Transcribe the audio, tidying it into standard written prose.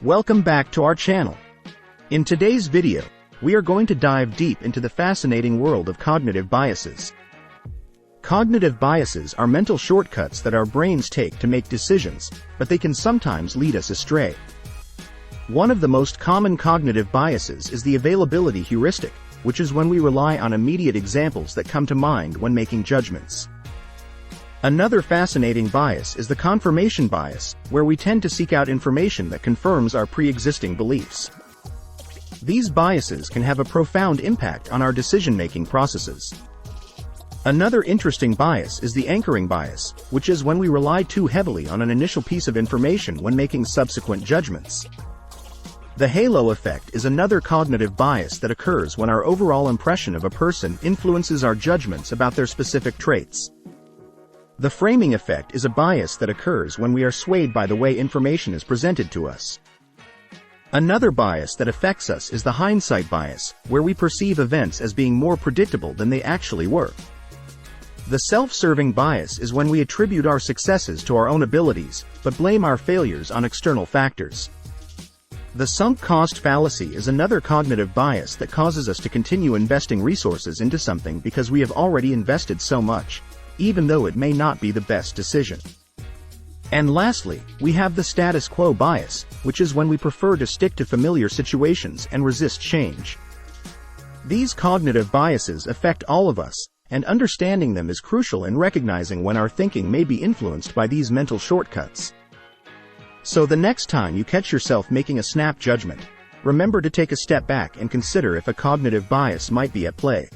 Welcome back to our channel. In today's video, we are going to dive deep into the fascinating world of cognitive biases. Cognitive biases are mental shortcuts that our brains take to make decisions, but they can sometimes lead us astray. One of the most common cognitive biases is the availability heuristic, which is when we rely on immediate examples that come to mind when making judgments. Another fascinating bias is the confirmation bias, where we tend to seek out information that confirms our pre-existing beliefs. These biases can have a profound impact on our decision-making processes. Another interesting bias is the anchoring bias, which is when we rely too heavily on an initial piece of information when making subsequent judgments. The halo effect is another cognitive bias that occurs when our overall impression of a person influences our judgments about their specific traits. The framing effect is a bias that occurs when we are swayed by the way information is presented to us. Another bias that affects us is the hindsight bias, where we perceive events as being more predictable than they actually were. The self-serving bias is when we attribute our successes to our own abilities, but blame our failures on external factors. The sunk cost fallacy is another cognitive bias that causes us to continue investing resources into something because we have already invested so much, even though it may not be the best decision. And lastly, we have the status quo bias, which is when we prefer to stick to familiar situations and resist change. These cognitive biases affect all of us, and understanding them is crucial in recognizing when our thinking may be influenced by these mental shortcuts. So the next time you catch yourself making a snap judgment, remember to take a step back and consider if a cognitive bias might be at play.